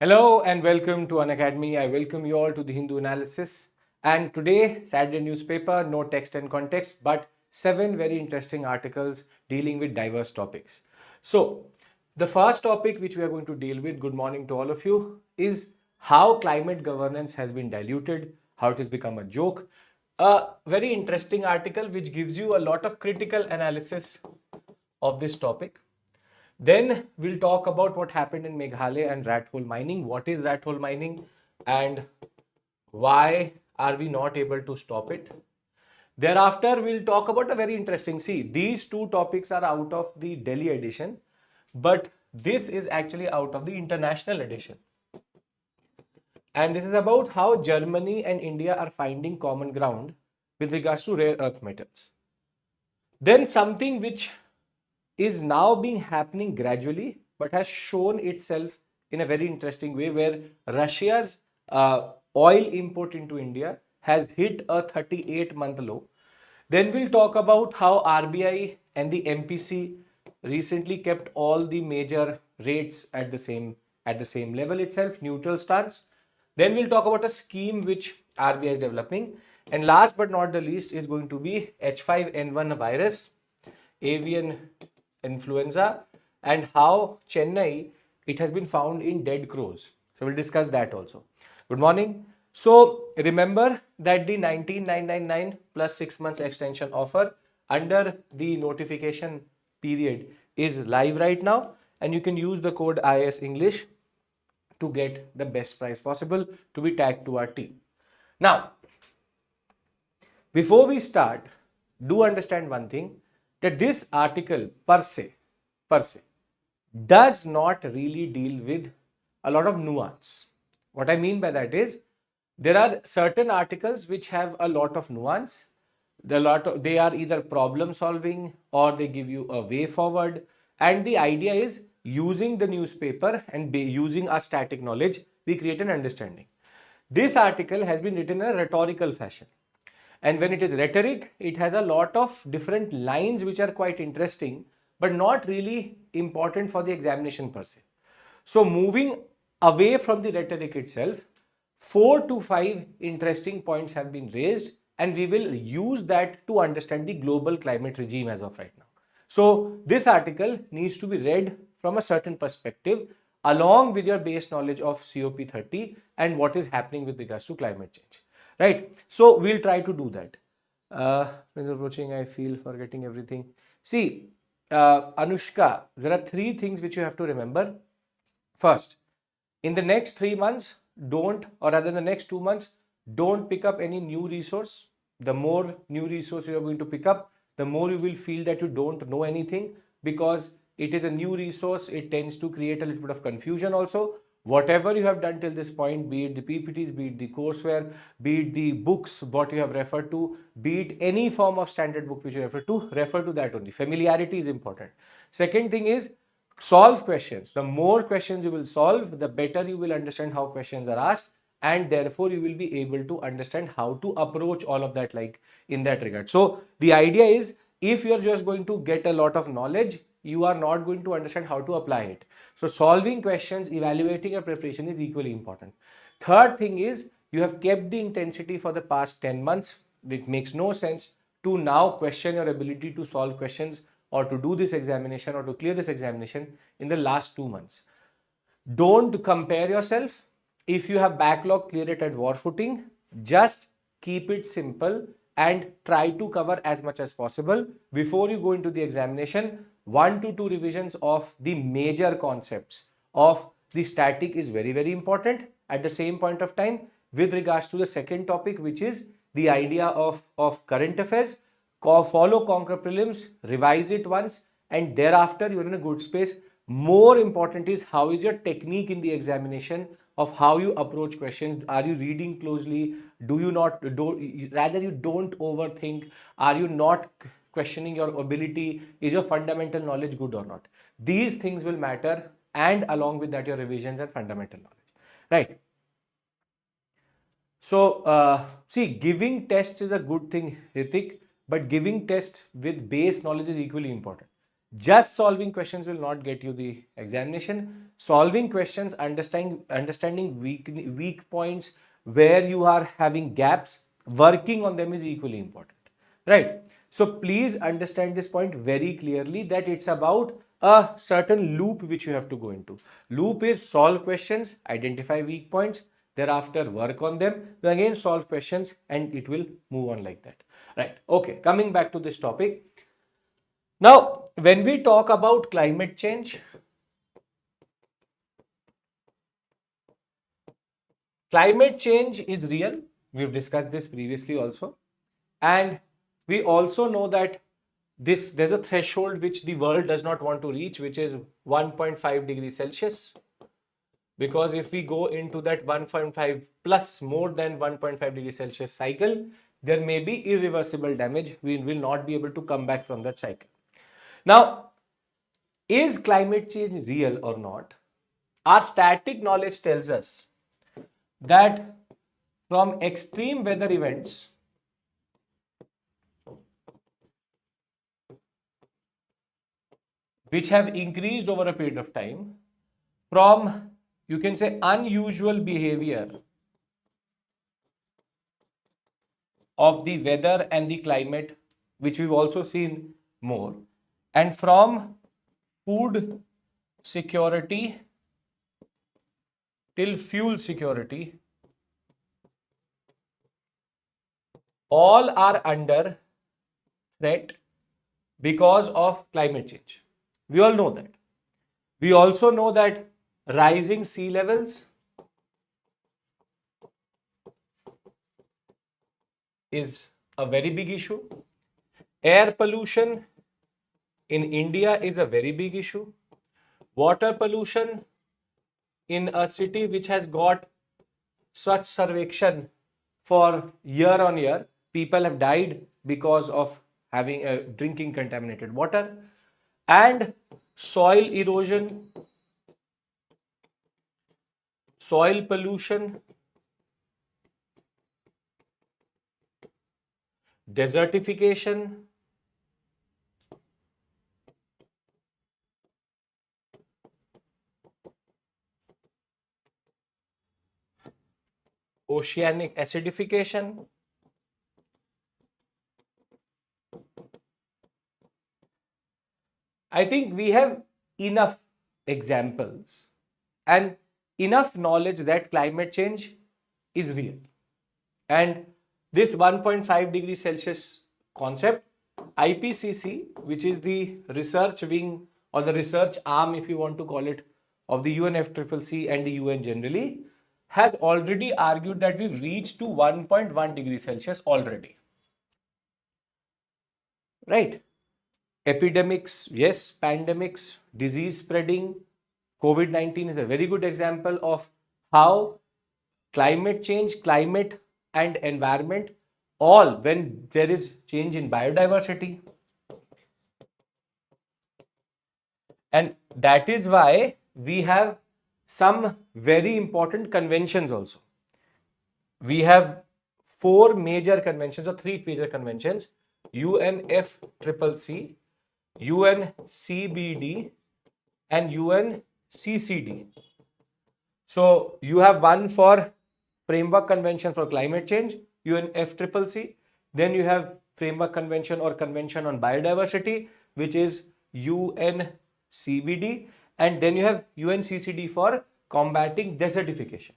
Hello and welcome to Unacademy. I welcome you all to the Hindu analysis. And today, Saturday newspaper, no text and context, but 7 very interesting articles dealing with diverse topics. So, the first topic which we are going to deal with, good morning to all of you, is how climate governance has been diluted, how it has become a joke. A very interesting article which gives you a lot of critical analysis of this topic. Then we'll talk about what happened in Meghalaya and rat hole mining. What is rat hole mining and why are we not able to stop it? Thereafter, we'll talk about a very interesting. See, these two topics are out of the Delhi edition, but this is actually out of the international edition. And this is about how Germany and India are finding common ground with regards to rare earth metals. Then something which is now being happening gradually but has shown itself in a very interesting way where Russia's oil import into India has hit a 38-month low. Then we'll talk about how RBI and the MPC recently kept all the major rates at the same level itself, neutral stance. Then we'll talk about a scheme which RBI is developing. And last but not the least is going to be H5N1 virus, avian influenza, and how Chennai, it has been found in dead crows. So we'll discuss that also. Good morning. So remember that the 19,999 plus 6 months extension offer under the notification period is live right now, and you can use the code IS English to get the best price possible to be tagged to our team. Now, before we start, do understand one thing, that this article per se does not really deal with a lot of nuance. What I mean by that is there are certain articles which have a lot of nuance. They are either problem solving or they give you a way forward. And the idea is using the newspaper and using our static knowledge, we create an understanding. This article has been written in a rhetorical fashion. And when it is rhetoric, it has a lot of different lines which are quite interesting, but not really important for the examination per se. So moving away from the rhetoric itself, 4 to 5 interesting points have been raised, and we will use that to understand the global climate regime as of right now. So this article needs to be read from a certain perspective along with your base knowledge of COP30 and what is happening with regards to climate change. Right? So we'll try to do that. When approaching, I feel forgetting everything. See, Anushka, there are 3 things which you have to remember. First, in the next 3 months, don't, or rather the next 2 months, don't pick up any new resource. The more new resource you are going to pick up, the more you will feel that you don't know anything, because it is a new resource. It tends to create a little bit of confusion also. Whatever you have done till this point, be it the PPTs, be it the courseware, be it the books, what you have referred to, be it any form of standard book which you refer to that only. Familiarity is important. Second thing is, solve questions. The more questions you will solve, the better you will understand how questions are asked, and therefore you will be able to understand how to approach all of that, like in that regard. So the idea is, if you're just going to get a lot of knowledge, you are not going to understand how to apply it. So solving questions, evaluating your preparation is equally important. Third thing is, you have kept the intensity for the past 10 months. It makes no sense to now question your ability to solve questions or to do this examination or to clear this examination in the last 2 months. Don't compare yourself. If you have backlog, clear it at war footing. Just keep it simple and try to cover as much as possible before you go into the examination. 1 to 2 revisions of the major concepts of the static is very, very important. At the same point of time, with regards to the second topic, which is the idea of current affairs, follow conquer prelims, revise it once, and thereafter you're in a good space. More important is, how is your technique in the examination of how you approach questions? Are you reading closely? Do you not, rather you don't overthink? Are you not questioning your ability? Is your fundamental knowledge good or not? These things will matter, and along with that your revisions and fundamental knowledge, right? So see, giving tests is a good thing, Ritik, but giving tests with base knowledge is equally important. Just solving questions will not get you the examination. Solving questions, understanding weak points, where you are having gaps, working on them is equally important, right? So please understand this point very clearly, that it's about a certain loop which you have to go into. Loop is solve questions, identify weak points, thereafter work on them, then again solve questions, and it will move on like that, right? Okay, coming back to this topic. Now, when we talk about climate change, climate change is real. We've discussed this previously also. And we also know that there's a threshold which the world does not want to reach, which is 1.5 degrees Celsius. Because if we go into that 1.5 plus more than 1.5 degrees Celsius cycle, there may be irreversible damage. We will not be able to come back from that cycle. Now, is climate change real or not? Our static knowledge tells us that from extreme weather events, which have increased over a period of time, from, you can say, unusual behavior of the weather and the climate, which we've also seen more, and from food security till fuel security, all are under threat because of climate change. We all know that. We also know that rising sea levels is a very big issue. Air pollution in India is a very big issue. Water pollution in a city which has got such survection for year on year, people have died because of having drinking contaminated water. And soil erosion, soil pollution, desertification, oceanic acidification. I think we have enough examples and enough knowledge that climate change is real. And this 1.5 degrees Celsius concept, IPCC, which is the research wing or the research arm, if you want to call it, of the UNFCCC and the UN generally, has already argued that we've reached to 1.1 degrees Celsius already. Right? Epidemics, yes, pandemics, disease spreading. COVID-19 is a very good example of how climate change, climate and environment, all when there is change in biodiversity. And that is why we have some very important conventions also. We have four major conventions or three major conventions: UNFCCC, UNCBD, and UNCCD. So you have one for Framework Convention for Climate Change, UNFCCC. Then you have Framework Convention or Convention on Biodiversity, which is UNCBD. And then you have UNCCD for combating desertification.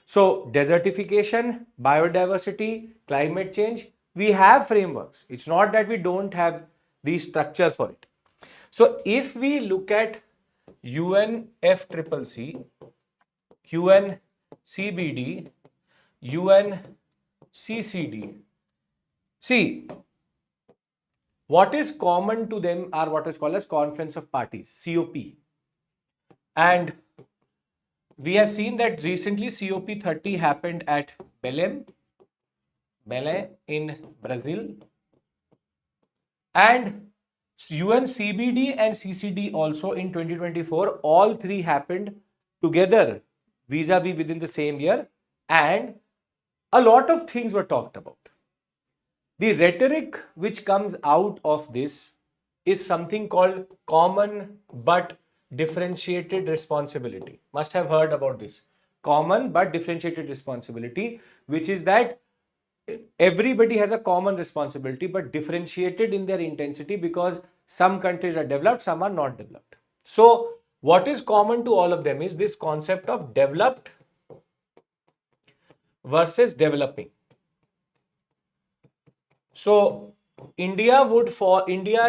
So desertification, biodiversity, climate change, we have frameworks. It's not that we don't have the structure for it. So if we look at UNFCCC, UNCBD, UNCCD, see, what is common to them are what is called as Conference of Parties, COP. And we have seen that recently COP30 happened at Belém in Brazil. And UNCBD and CCD also in 2024, all three happened together vis-a-vis within the same year, and a lot of things were talked about. The rhetoric which comes out of this is something called common but differentiated responsibility. Must have heard about this. Common but differentiated responsibility, which is that everybody has a common responsibility but differentiated in their intensity because some countries are developed, some are not developed. So, what is common to all of them is this concept of developed versus developing. So, India,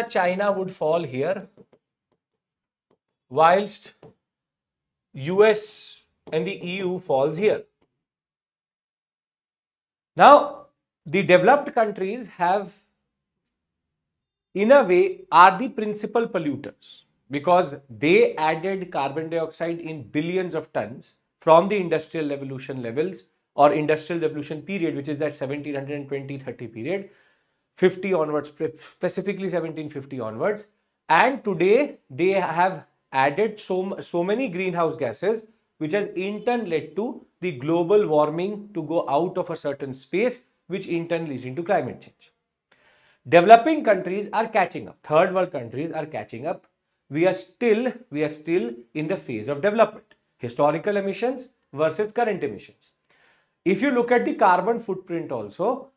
China would fall here, whilst US and the EU falls here. Now, the developed countries have, in a way, are the principal polluters because they added carbon dioxide in billions of tons from the industrial revolution levels or industrial revolution period, which is that 1720-30 period, 50 onwards, specifically 1750 onwards. And today they have added so many greenhouse gases, which has in turn led to the global warming to go out of a certain space, which in turn leads into climate change. Developing countries are catching up. Third world countries are catching up. We are still in the phase of development. Historical emissions versus current emissions. If you look at the carbon footprint also,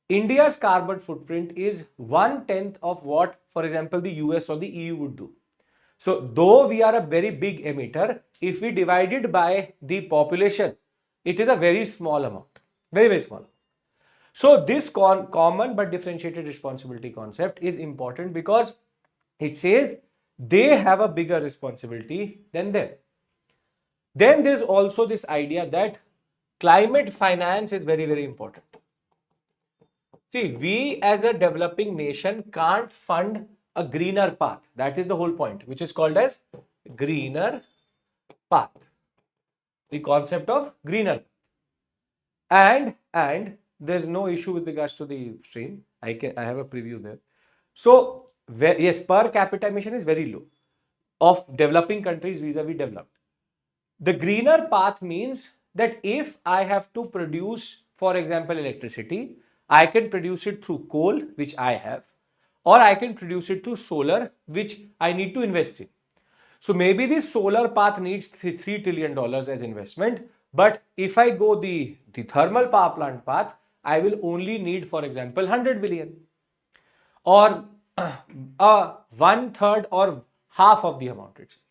India's carbon footprint is 1/10 of what, for example, the US or the EU would do. So, though we are a very big emitter, if we divide it by the population, it is a very small amount. Very, very small. So, this common but differentiated responsibility concept is important because it says they have a bigger responsibility than them. Then there's also this idea that climate finance is very, very important. See, we as a developing nation can't fund a greener path. That is the whole point, which is called as greener path. The concept of greener. And there's no issue with regards to the stream. I have a preview there. So, yes, per capita emission is very low of developing countries vis-a-vis developed. The greener path means that if I have to produce, for example, electricity, I can produce it through coal, which I have, or I can produce it through solar, which I need to invest in. So maybe the solar path needs $3 trillion as investment, but if I go the thermal power plant path, I will only need, for example, 100 billion or 1/3 or half of the amount itself.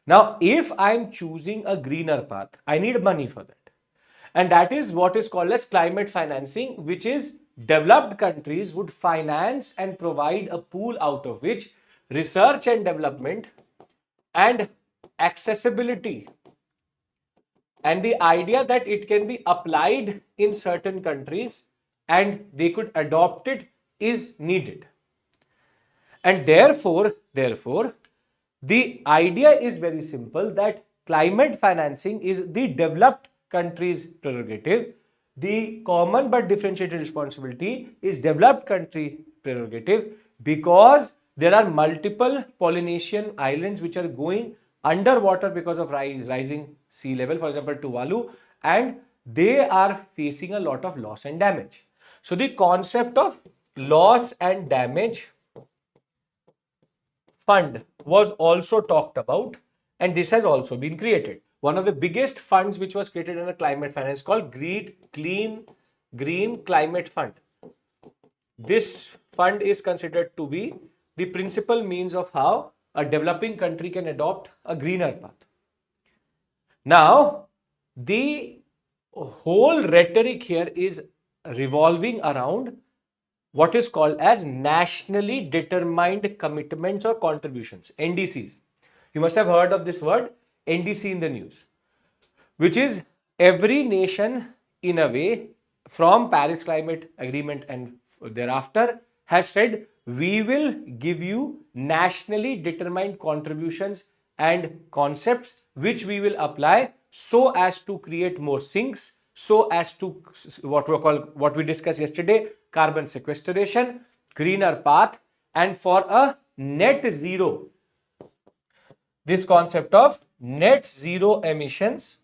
Now, if I'm choosing a greener path, I need money for that. And that is what is called as climate financing, which is developed countries would finance and provide a pool out of which research and development and accessibility and the idea that it can be applied in certain countries and they could adopt it is needed. And therefore, the idea is very simple that climate financing is the developed country's prerogative. The common but differentiated responsibility is developed country prerogative because there are multiple Polynesian islands which are going underwater because of rising sea level, for example, Tuvalu, and they are facing a lot of loss and damage. So the concept of loss and damage fund was also talked about, and this has also been created. One of the biggest funds which was created under climate finance called Green Climate Fund. This fund is considered to be the principal means of how a developing country can adopt a greener path. Now, the whole rhetoric here is revolving around what is called as nationally determined commitments or contributions, NDCs. You must have heard of this word NDC in the news, which is every nation in a way from Paris Climate Agreement and thereafter has said we will give you nationally determined contributions and concepts which we will apply so as to create more sinks, so as to what we discussed yesterday, carbon sequestration, greener path, and for a net zero. This concept of net zero emissions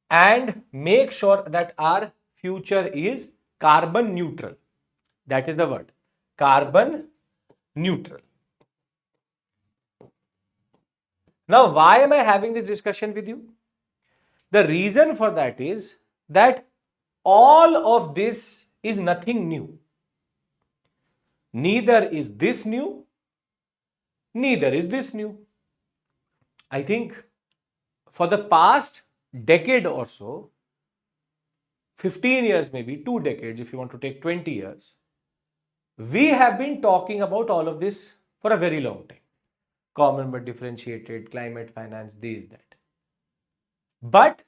and make sure that our future is carbon neutral. That is the word. carbon neutral. Now, why am I having this discussion with you? The reason for that is that all of this is nothing new. Neither is this new, neither is this new. I think for the past decade or so, 15 years, maybe 2 decades, if you want to take 20 years, we have been talking about all of this for a very long time. Common but differentiated, climate finance, this, that. But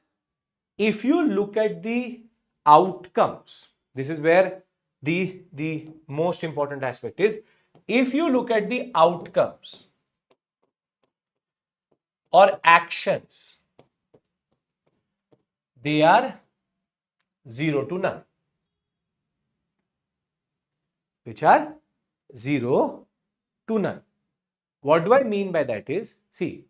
if you look at the outcomes, this is where the most important aspect is. If you look at the outcomes or actions, they are 0 to none, which are 0 to none. What do I mean by that is, see,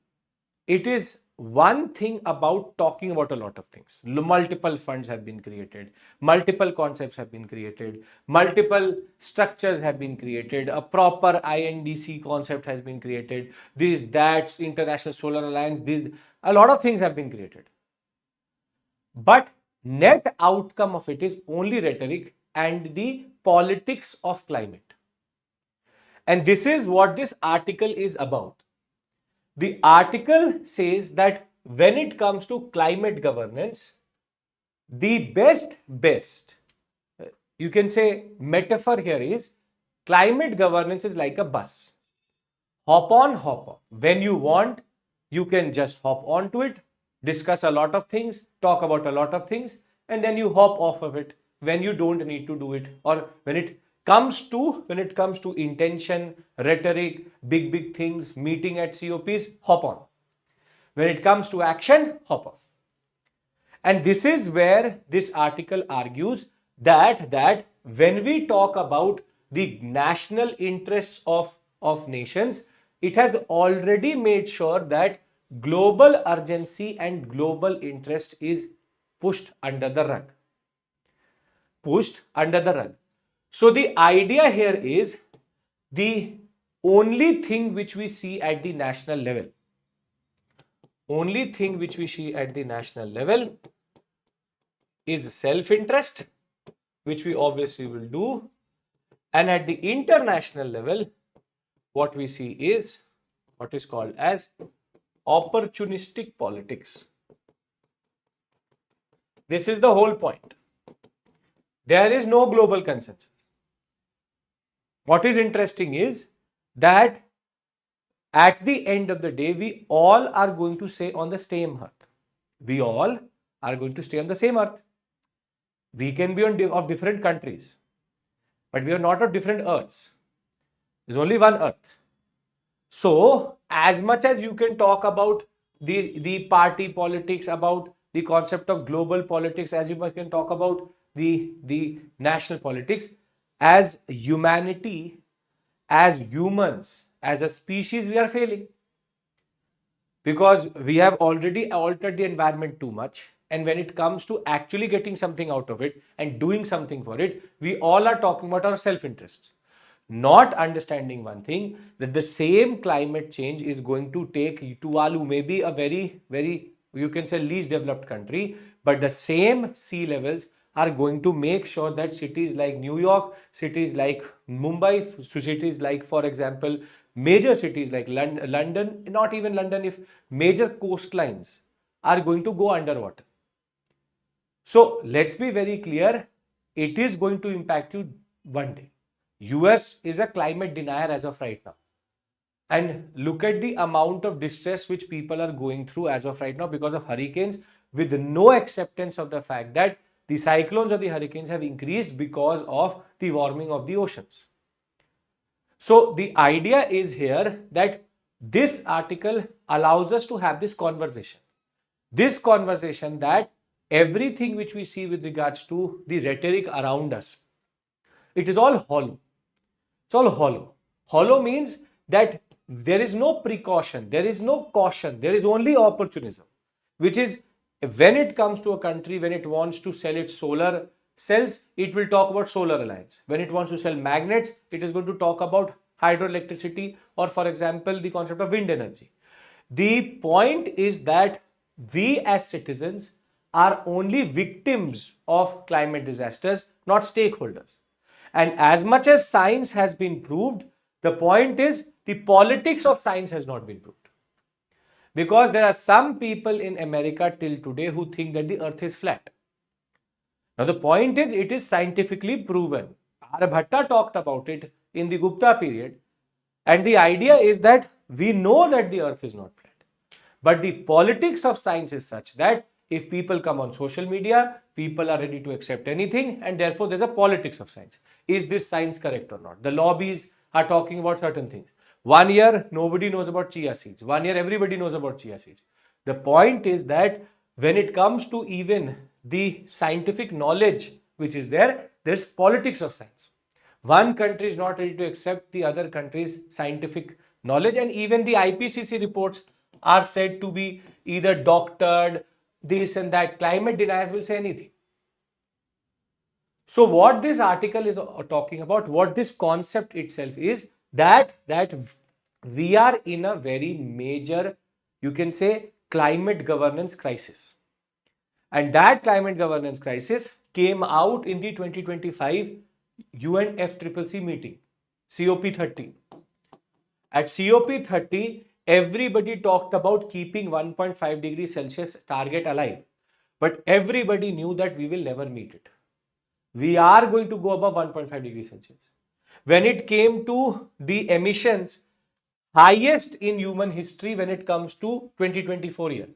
it is one thing about talking about a lot of things. Multiple funds have been created, multiple concepts have been created, multiple structures have been created, a proper INDC concept has been created, this, that, International Solar Alliance, this, a lot of things have been created. But net outcome of it is only rhetoric and the politics of climate. And this is what this article is about. The article says that when it comes to climate governance, the best, you can say metaphor here is climate governance is like a bus. Hop on, hop off. When you want, you can just hop onto it, discuss a lot of things, talk about a lot of things, and then you hop off of it when you don't need to do it, or when it comes to intention, rhetoric, big things, meeting at COPs, hop on. When it comes to action, hop off. And this is where this article argues that when we talk about the national interests of nations, it has already made sure that global urgency and global interest is pushed under the rug. Pushed under the rug. So the idea here is the only thing which we see at the national level, is self-interest, which we obviously will do. And at the international level, what we see is what is called as opportunistic politics. This is the whole point. There is no global consensus. What is interesting is that at the end of the day, we all are going to stay on the same earth. We all are going to stay on the same earth. We can be of different countries, but we are not of different earths. There's only one earth. So, as much as you can talk about the party politics, about the concept of global politics, as you can talk about the national politics, as humanity, as humans, as a species, we are failing. Because we have already altered the environment too much. And when it comes to actually getting something out of it and doing something for it, we all are talking about our self-interests. Not understanding one thing, that the same climate change is going to take Tuvalu, maybe a very, you can say, least developed country, but the same sea levels are going to make sure that cities like New York, cities like Mumbai, cities like, for example, major cities like London, not even London, if major coastlines are going to go underwater. So let's be very clear, it is going to impact you one day. US is a climate denier as of right now. And look at the amount of distress which people are going through as of right now because of hurricanes, with no acceptance of the fact that the cyclones or the hurricanes have increased because of the warming of the oceans. So the idea is here that this article allows us to have this conversation. This conversation that everything which we see with regards to the rhetoric around us, it is all hollow. It's all hollow. Hollow means that there is no precaution, there is no caution, there is only opportunism, which is when it comes to a country, when it wants to sell its solar sells, it will talk about solar alliance. When it wants to sell magnets, it is going to talk about hydroelectricity, or for example, the concept of wind energy. The point is that we as citizens are only victims of climate disasters, not stakeholders. And as much as science has been proved, the point is the politics of science has not been proved. Because there are some people in America till today who think that the earth is flat. Now, the point is, it is scientifically proven. Aryabhatta talked about it in the Gupta period. And the idea is that we know that the earth is not flat. But the politics of science is such that if people come on social media, people are ready to accept anything, and therefore there's a politics of science. Is this science correct or not? The lobbies are talking about certain things. 1 year, nobody knows about chia seeds. 1 year, everybody knows about chia seeds. The point is that when it comes to even the scientific knowledge which is there, there's politics of science. One country is not ready to accept the other country's scientific knowledge, and even the IPCC reports are said to be either doctored, this and that. Climate deniers will say anything. So what this article is talking about, what this concept itself is, that we are in a very major, you can say, climate governance crisis. And that climate governance crisis came out in the 2025 UNFCCC meeting, COP30. At COP30, everybody talked about keeping 1.5 degrees Celsius target alive. But everybody knew that we will never meet it. We are going to go above 1.5 degrees Celsius. When it came to the emissions, highest in human history when it comes to 2024 year.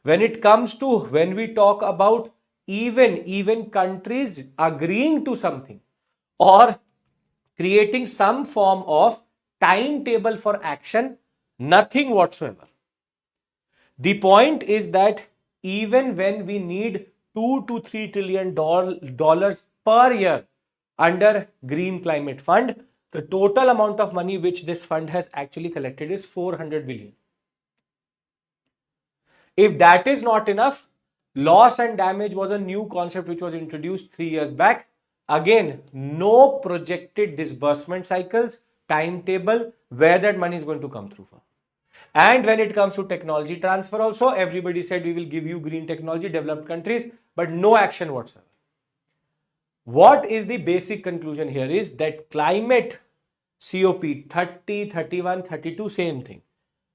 When it comes to, when we talk about even countries agreeing to something or creating some form of timetable for action, nothing whatsoever. The point is that even when we need 2 to 3 trillion dollars per year under Green Climate Fund, the total amount of money which this fund has actually collected is 400 billion. If that is not enough, loss and damage was a new concept which was introduced 3 years back. Again, no projected disbursement cycles, timetable, where that money is going to come through from. And when it comes to technology transfer also, everybody said we will give you green technology, developed countries, but no action whatsoever. What is the basic conclusion here is that climate COP 30, 31, 32, same thing.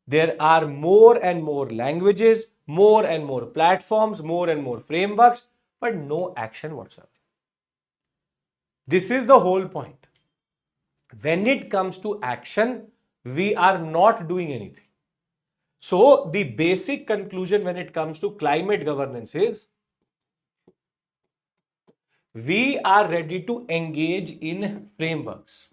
There are more and more languages, more and more platforms, more and more frameworks, but no action whatsoever. This is the whole point. When it comes to action, we are not doing anything. So the basic conclusion when it comes to climate governance is we are ready to engage in frameworks.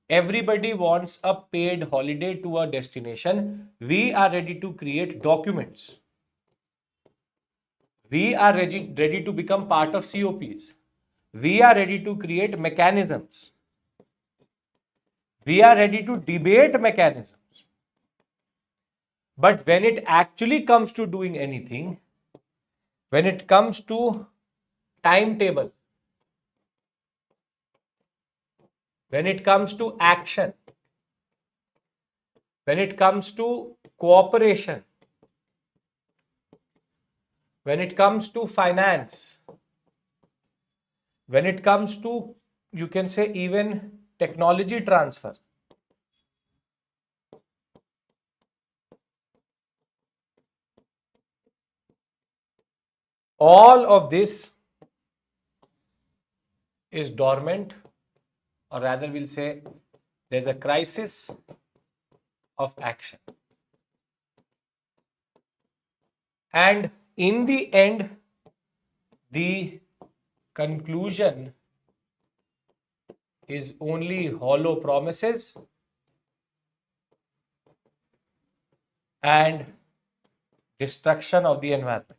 Everybody wants a paid holiday to a destination. We are ready to create documents. We are ready to become part of COPs. We are ready to create mechanisms. We are ready to debate mechanisms. But when it actually comes to doing anything, when it comes to timetable, when it comes to action, when it comes to cooperation, when it comes to finance, when it comes to, you can say, even technology transfer, all of this is dormant, or rather we'll say there's a crisis of action. And in the end, the conclusion is only hollow promises and destruction of the environment.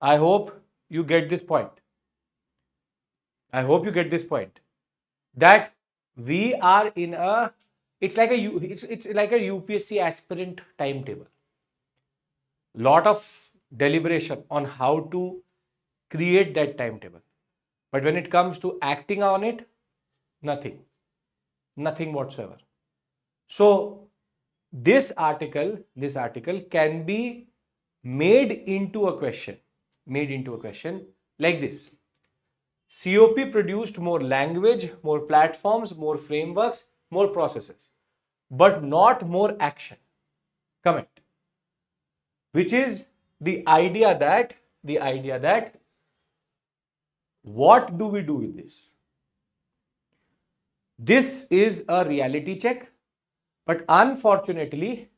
I hope you get this point. I hope you get this point that we are in a It's like it's like a UPSC aspirant timetable. Lot of deliberation on how to create that timetable. But when it comes to acting on it, nothing. Nothing whatsoever. So this article can be made into a question like this. COP produced more language, more platforms, more frameworks, more processes, but not more action. Comment. Which is the idea that what do we do with this? This is a reality check, but unfortunately,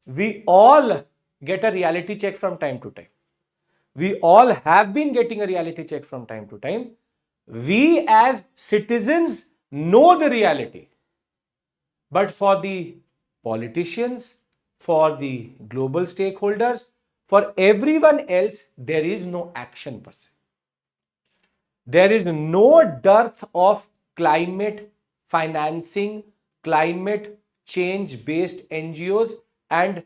we all get a reality check from time to time. We all have been getting a reality check from time to time. We as citizens know the reality. But for the politicians, for the global stakeholders, for everyone else, there is no action per se. There is no dearth of climate financing, climate change based NGOs, and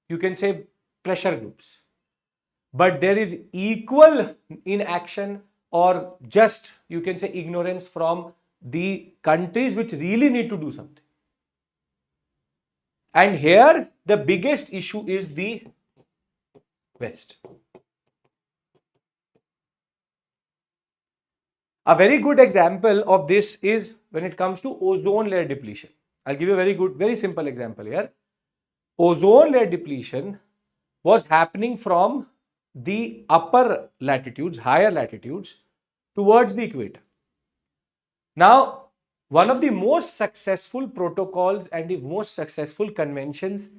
you can say pressure groups. But there is equal inaction, or just you can say ignorance, from the countries which really need to do something. And here the biggest issue is the West. A very good example of this is when it comes to ozone layer depletion. I'll give you a very simple example here. Ozone layer depletion was happening from the upper latitudes, higher latitudes, towards the equator. Now, one of the most successful protocols and the most successful conventions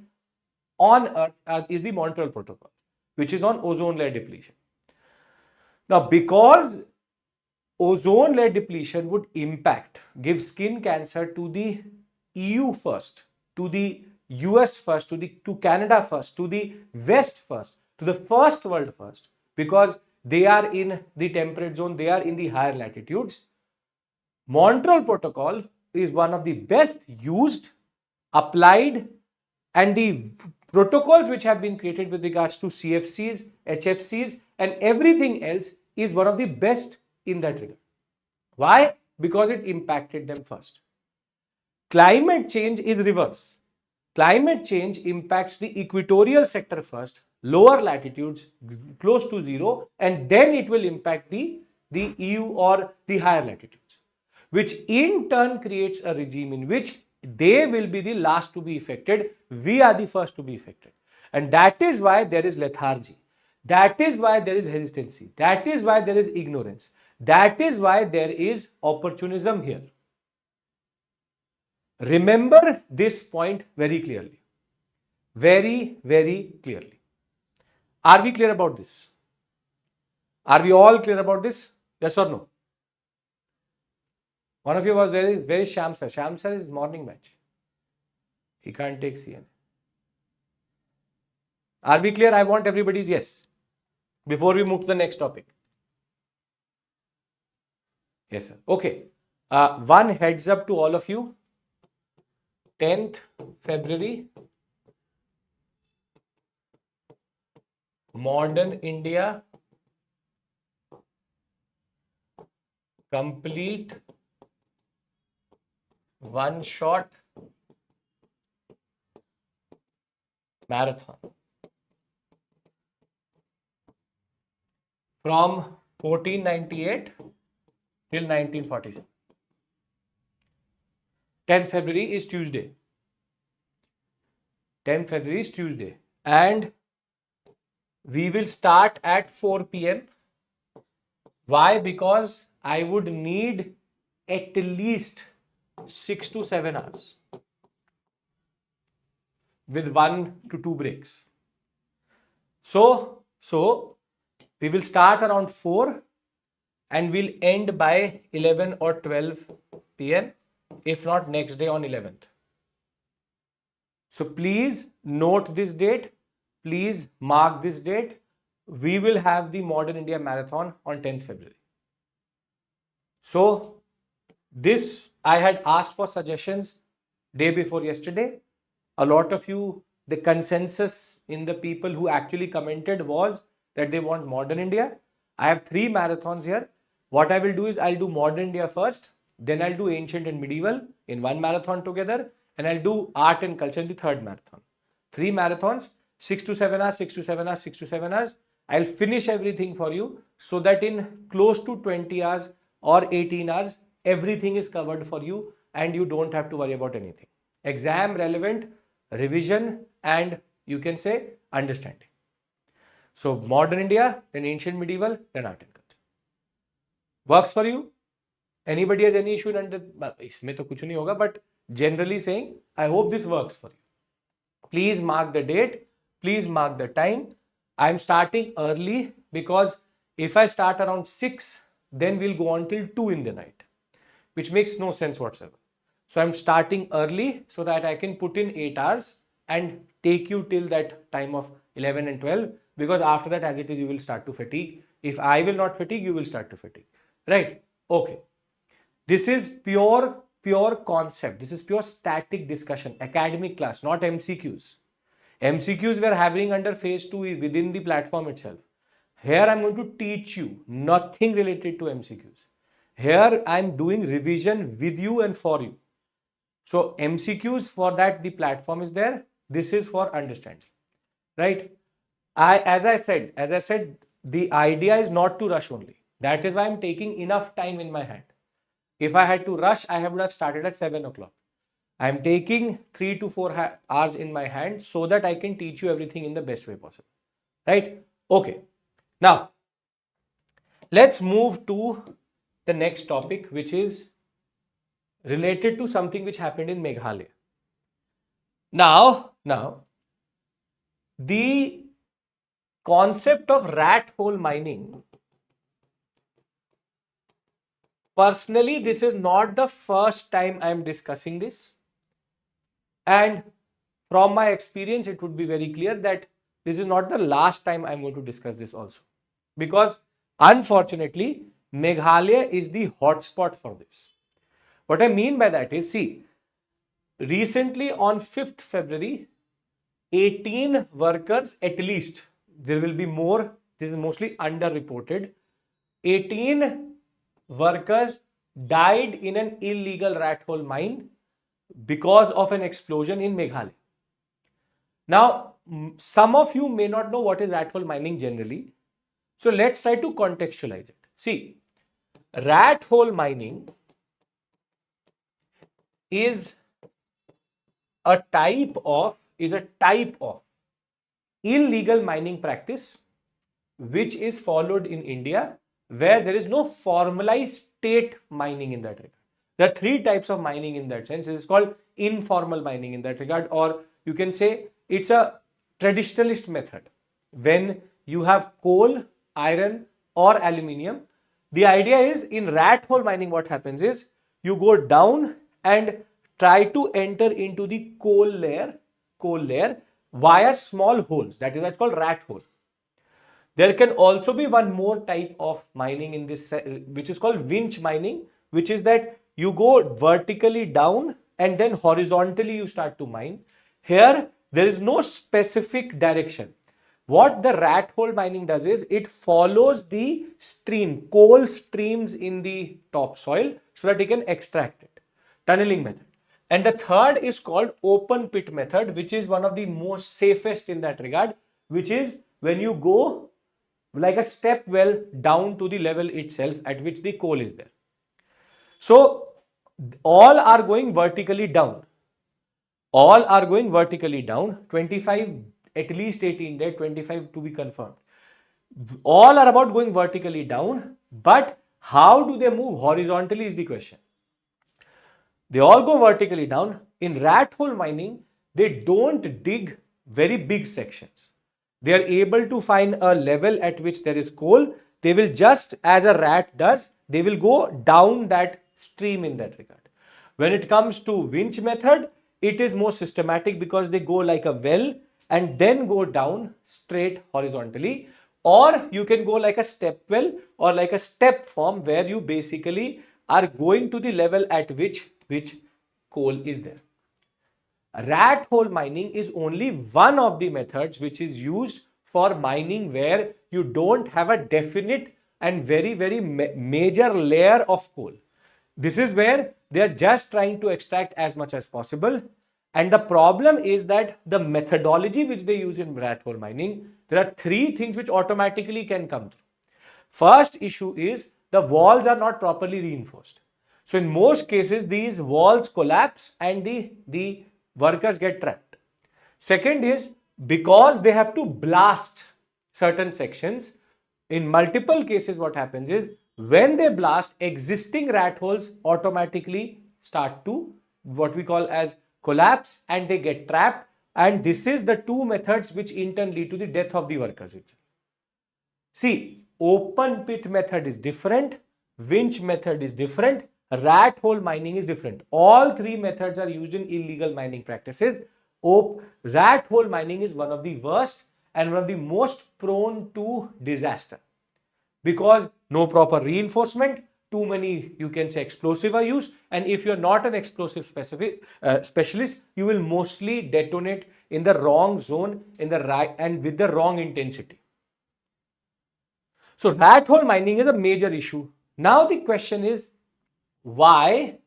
on Earth is the Montreal Protocol, which is on ozone layer depletion. Now, because ozone layer depletion would give skin cancer to the EU first, to the US first, to Canada first, to the West first, to the first world first, because they are in the temperate zone, they are in the higher latitudes. Montreal Protocol is one of the best used, applied, and the protocols which have been created with regards to CFCs, HFCs, and everything else is one of the best in that regard. Why? Because it impacted them first. Climate change is reverse. Climate change impacts the equatorial sector first, lower latitudes close to zero, and then it will impact the EU or the higher latitudes, which in turn creates a regime in which they will be the last to be affected. We are the first to be affected. And that is why there is lethargy. That is why there is hesitancy. That is why there is ignorance. That is why there is opportunism here. Remember this point very clearly. Very, very clearly. Are we clear about this? Are we all clear about this? Yes or no? One of you was very Shyam sir. Shyam sir is morning match. He can't take CN. Are we clear? I want everybody's yes. Before we move to the next topic. Yes, sir. Okay. One heads up to all of you. 10th February, Modern India complete one-shot marathon from 1498 till 1947. 10th February is Tuesday. 10th February is Tuesday. And we will start at 4 p.m. Why? Because I would need at least 6 to 7 hours with 1 to 2 breaks. So we will start around 4 and we'll end by 11 or 12 p.m. if not next day on 11th. So please note this date. Please mark this date. We will have the Modern India Marathon on 10th February. So this, I had asked for suggestions. day before yesterday. A lot of you, the consensus in the people who actually commented was that they want modern India. I have 3 marathons here. What I will do is I'll do modern India first, then I'll do ancient and medieval in one marathon together, and I'll do art and culture in the third marathon. 3 marathons, 6 to 7 hours, 6 to 7 hours, 6 to 7 hours. I'll finish everything for you so that in close to 20 hours or 18 hours, everything is covered for you and you don't have to worry about anything. Exam relevant, revision, and you can say understanding. So modern India, then ancient medieval, then art and culture. Works for you? Anybody has any issue under इसमें तो कुछ नहीं होगा, but generally saying, I hope this works for you. Please mark the date. Please mark the time. I'm starting early because if I start around 6, then we'll go on till 2 in the night, which makes no sense whatsoever. So I'm starting early so that I can put in 8 hours and take you till that time of 11 and 12, because after that, as it is, you will start to fatigue. If I will not fatigue, you will start to fatigue. Right? Okay. This is pure concept. This is pure static discussion, academic class, not MCQs. MCQs we are having under phase 2 within the platform itself. Here I am going to teach you nothing related to MCQs. Here I am doing revision with you and for you. So MCQs, for that the platform is there. This is for understanding, right? As I said, the idea is not to rush only. That is why I am taking enough time in my hand. If I had to rush, I would have started at 7 o'clock. I am taking 3 to 4 hours in my hand so that I can teach you everything in the best way possible. Right? Okay. Now, let's move to the next topic, which is related to something which happened in Meghalaya. Now, the concept of rat hole mining, personally, this is not the first time I am discussing this. And from my experience, it would be very clear that this is not the last time I'm going to discuss this also. Because unfortunately, Meghalaya is the hotspot for this. What I mean by that is, see, recently on 5th February, 18 workers at least, there will be more, this is mostly underreported, 18 workers died in an illegal rat hole mine because of an explosion in Meghalaya. Now, some of you may not know what is rat hole mining generally. So let's try to contextualize it. See, rat hole mining is a type of illegal mining practice which is followed in India, where there is no formalized state mining in that regard. There are 3 types of mining in that sense. It is called informal mining in that regard, or you can say it's a traditionalist method. When you have coal, iron or aluminium, the idea is in rat hole mining what happens is you go down and try to enter into the coal layer via small holes. That is what's called rat hole. There can also be one more type of mining in this, which is called winch mining, which is that you go vertically down and then horizontally you start to mine. Here, there is no specific direction. What the rat hole mining does is it follows the stream, coal streams in the topsoil so that it can extract it. Tunneling method. And the third is called open pit method, which is one of the most safest in that regard, which is when you go like a step well down to the level itself at which the coal is there. So all are going vertically down. 25, at least 18 dead, 25 to be confirmed. All are about going vertically down, but how do they move horizontally is the question. They all go vertically down. In rat hole mining, they don't dig very big sections. They are able to find a level at which there is coal. They will just, as a rat does, they will go down that stream in that regard. When it comes to winch method, it is more systematic because they go like a well and then go down straight horizontally. Or you can go like a step well or like a step form where you basically are going to the level at which coal is there. Rat hole mining is only one of the methods which is used for mining where you don't have a definite and very major layer of coal. This is where they are just trying to extract as much as possible. And the problem is that the methodology which they use in rat hole mining, there are three things which automatically can come through. First issue is the walls are not properly reinforced. So in most cases, these walls collapse and the workers get trapped. Second is because they have to blast certain sections. In multiple cases, what happens is when they blast, existing rat holes automatically start to what we call as collapse and they get trapped. And this is the two methods which in turn lead to the death of the workers itself. See, open pit method is different, winch method is different, rat hole mining is different. All three methods are used in illegal mining practices. Rat hole mining is one of the worst and one of the most prone to disaster because no proper reinforcement, too many, you can say, explosive are used, and if you're not an explosive specialist, you will mostly detonate in the wrong zone, in the right and with the wrong intensity. So rat hole mining is a major issue. Now the question is, why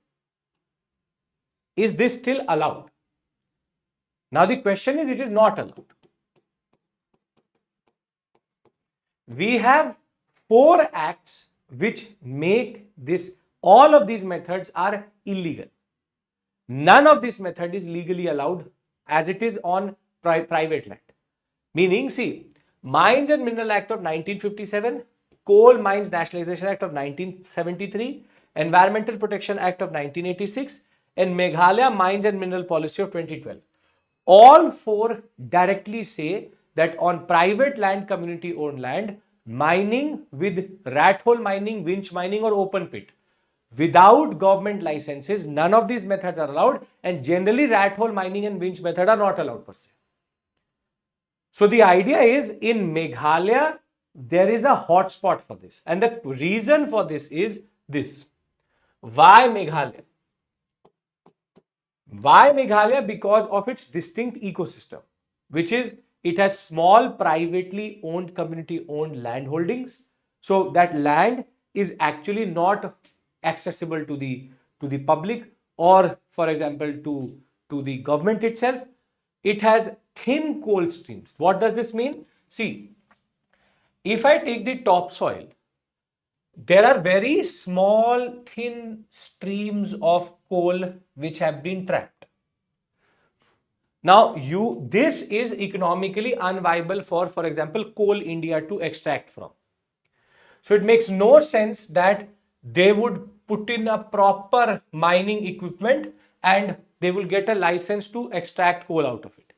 is this still allowed? Now the question is, it is not allowed. We have 4 acts which make this, all of these methods are illegal. None of this method is legally allowed as it is on private land. Meaning, see, Mines and Mineral Act of 1957, Coal Mines Nationalization Act of 1973, Environmental Protection Act of 1986, and Meghalaya Mines and Mineral Policy of 2012. All 4 directly say that on private land, community owned land, mining with rat hole mining, winch mining or open pit, without government licenses, none of these methods are allowed, and generally rat hole mining and winch method are not allowed per se. So the idea is in Meghalaya, there is a hotspot for this. And the reason for this is this. Why Meghalaya? Why Meghalaya? Because of its distinct ecosystem, which is it has small privately owned, community owned land holdings. So that land is actually not accessible to the public or, for example, to the government itself. It has thin coal streams. What does this mean? See, if I take the topsoil, there are very small, thin streams of coal which have been trapped. Now, this is economically unviable for example, Coal India to extract from. So it makes no sense that they would put in a proper mining equipment and they will get a license to extract coal out of it.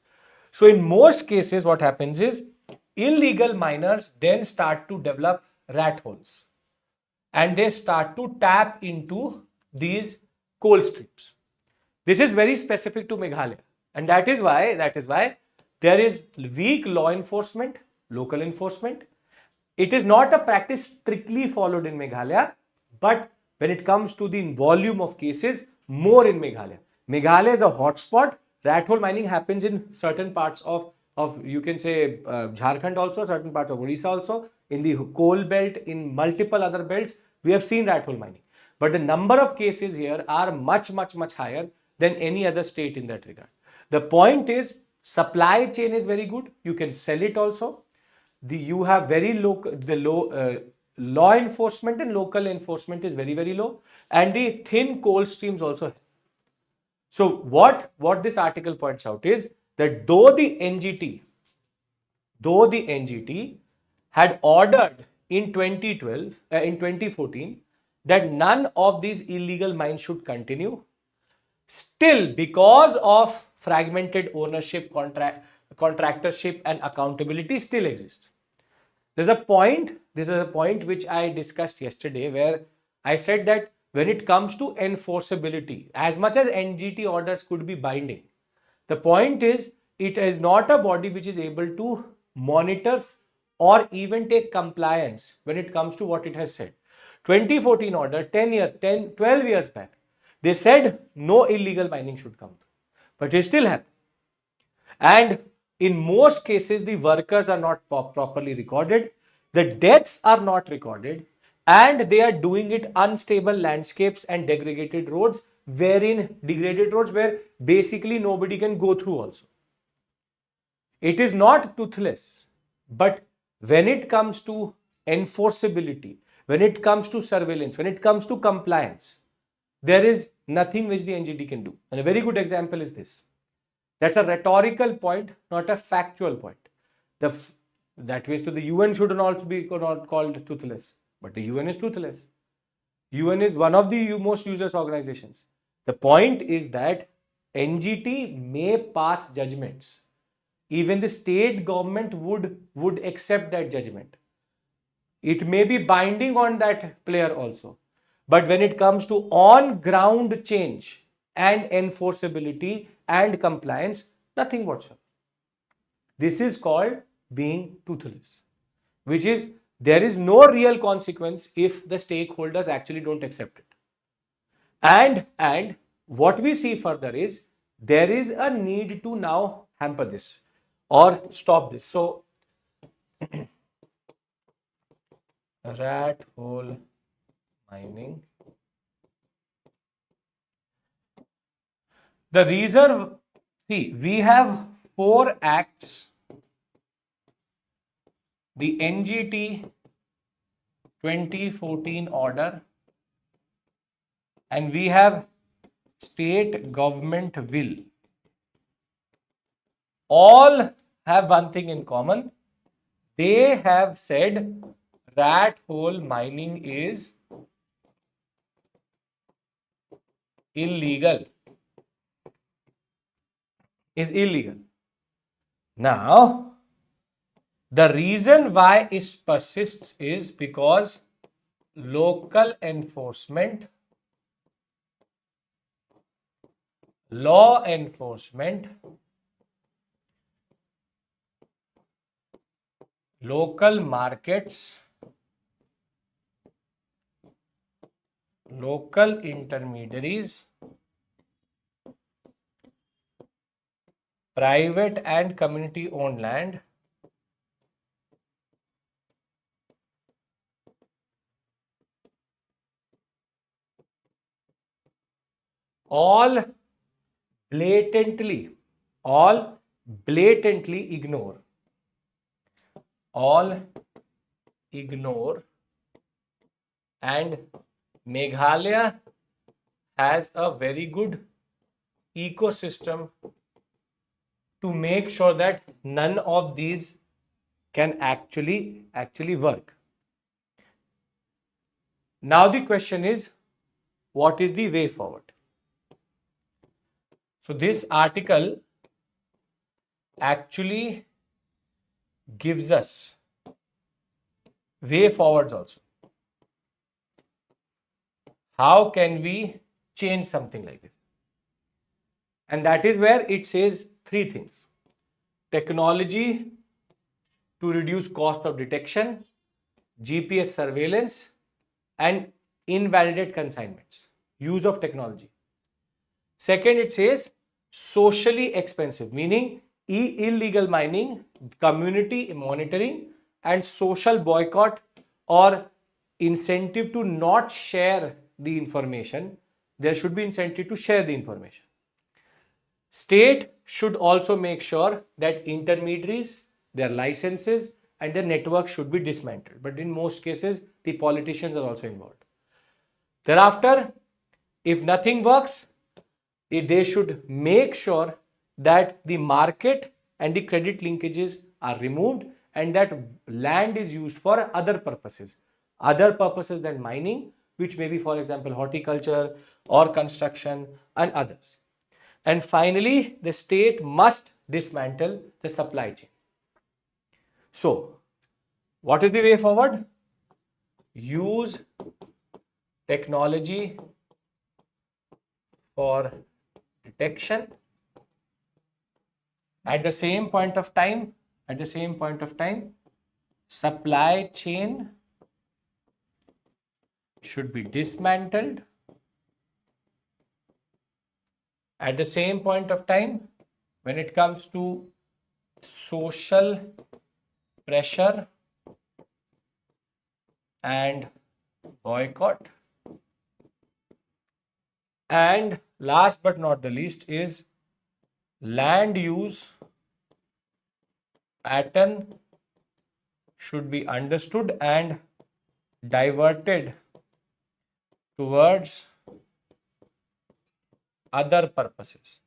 So in most cases, what happens is illegal miners then start to develop rat holes and they start to tap into these coal streams. This is very specific to Meghalaya, and that is why there is weak law enforcement, local enforcement. It is not a practice strictly followed in Meghalaya, but when it comes to the volume of cases, more in Meghalaya. Meghalaya is a hotspot. Rat hole mining happens in certain parts of you can say Jharkhand also, certain parts of Odisha also, in the coal belt, in multiple other belts, we have seen rat hole mining. But the number of cases here are much higher than any other state in that regard. The point is, supply chain is very good. You can sell it also. You have very low, law enforcement and local enforcement is very low, and the thin coal streams also. So what this article points out is that though the NGT had ordered in 2014 that none of these illegal mines should continue, still because of fragmented ownership, contractorship and accountability still exists. This is a point which I discussed yesterday where I said that when it comes to enforceability, as much as NGT orders could be binding, the point is it is not a body which is able to monitor or even take compliance when it comes to what it has said. 2014 order, 12 years back, they said no illegal mining should come. but it is still happening. And in most cases, the workers are not properly recorded, the deaths are not recorded, and they are doing it unstable landscapes and degraded roads, where basically nobody can go through also. It is not toothless, but when it comes to enforceability, when it comes to surveillance, when it comes to compliance, there is nothing which the NGT can do. And a very good example is this. That's a rhetorical point, not a factual point. That way, so the UN should not be called toothless, but the UN is toothless. UN is one of the most useless organizations. The point is that NGT may pass judgments. Even the state government would accept that judgment. It may be binding on that player also. But when it comes to on-ground change and enforceability and compliance, nothing whatsoever. This is called being toothless, which is there is no real consequence if the stakeholders actually don't accept it. And what we see further is there is a need to now hamper this or stop this. So rat hole mining. The reserve, see, we have 4 acts. The NGT 2014 order, and we have state government will. All have one thing in common. They have said rat hole mining is illegal. Now, the reason why it persists is because local enforcement, law enforcement, local markets, local intermediaries, private and community owned land, all blatantly ignore and Meghalaya has a very good ecosystem to make sure that none of these can actually work. Now the question is, what is the way forward? So this article actually gives us way forwards also. How can we change something like this? And that is where it says 3 things. Technology to reduce cost of detection, GPS surveillance, and invalidate consignments. Use of technology. Second, it says socially expensive, meaning illegal mining, community monitoring, and social boycott or incentive to not share the information. There should be incentive to share the information. State should also make sure that intermediaries, their licenses, and their network should be dismantled. But in most cases, the politicians are also involved. Thereafter, if nothing works, they should make sure that the market and the credit linkages are removed and that land is used for other purposes than mining, which may be, for example, horticulture or construction and others. And finally, the state must dismantle the supply chain. So, what is the way forward? Use technology for detection. At the same point of time, supply chain should be dismantled At the same point of time, when it comes to social pressure and boycott, and last but not the least is land use pattern should be understood and diverted towards other purposes.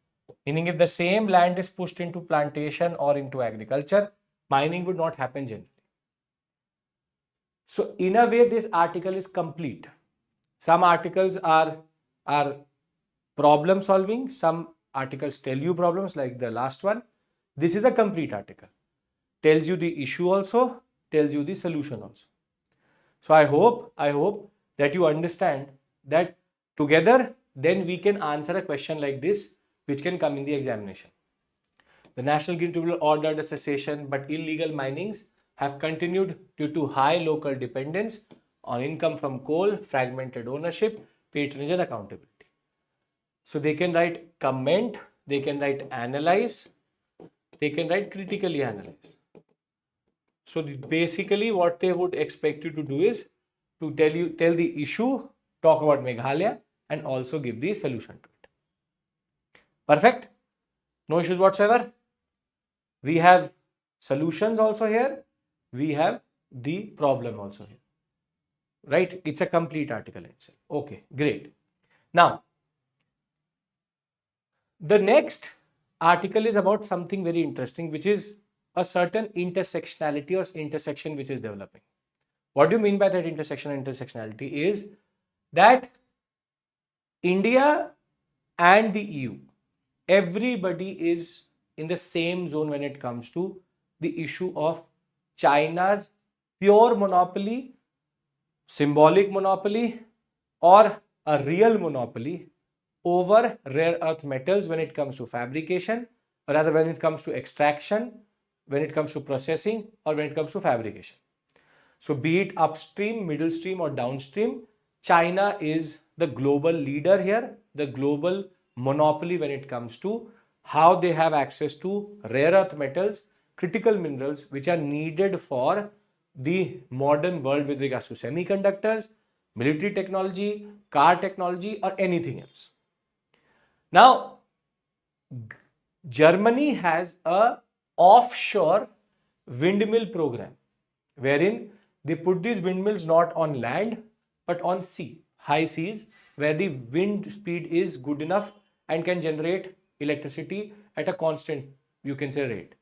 Meaning, if the same land is pushed into plantation or into agriculture, mining would not happen generally. So, in a way, this article is complete. Some articles are problem solving, some articles tell you problems like the last one. This is a complete article. Tells you the issue also, tells you the solution also. So I hope that you understand that together then we can answer a question like this which can come in the examination. The National Green Tribunal ordered a cessation, but illegal minings have continued due to high local dependence on income from coal, fragmented ownership, patronage and accountability. So they can write comment, they can write analyze, they can write critically analyze. So basically what they would expect you to do is to tell the issue, talk about Meghalaya and also give the solution to it. Perfect? No issues whatsoever. We have solutions also here. We have the problem also here. Right? It's a complete article itself. Okay, great. Now, the next article is about something very interesting, which is a certain intersectionality or intersection which is developing. What do you mean by that intersection and intersectionality is that India and the EU, everybody is in the same zone when it comes to the issue of China's pure monopoly, symbolic monopoly, or a real monopoly over rare earth metals when it comes to fabrication, or rather when it comes to extraction, when it comes to processing, or when it comes to fabrication. So be it upstream, middle stream or downstream, China is the global leader here, the global monopoly when it comes to how they have access to rare earth metals, critical minerals which are needed for the modern world with regards to semiconductors, military technology, car technology or anything else. Now, Germany has a offshore windmill program wherein they put these windmills not on land but on sea, high seas, where the wind speed is good enough and can generate electricity at a constant, you can say, rate.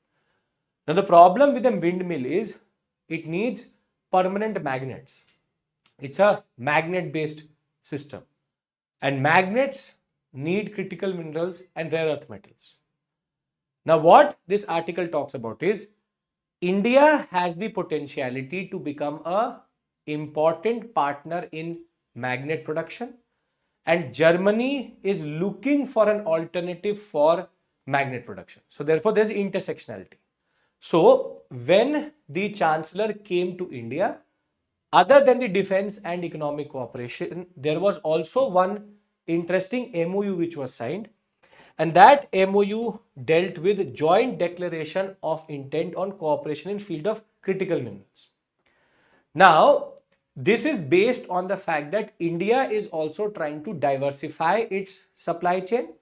Now the problem with a windmill is it needs permanent magnets. It's a magnet based system and magnets need critical minerals and rare earth metals. Now what this article talks about is India has the potentiality to become a important partner in magnet production and Germany is looking for an alternative for magnet production. So therefore there's intersectionality. So when the Chancellor came to India, other than the defense and economic cooperation, there was also one interesting MOU which was signed, and that MOU dealt with joint declaration of intent on cooperation in field of critical minerals. Now, this is based on the fact that India is also trying to diversify its supply chain.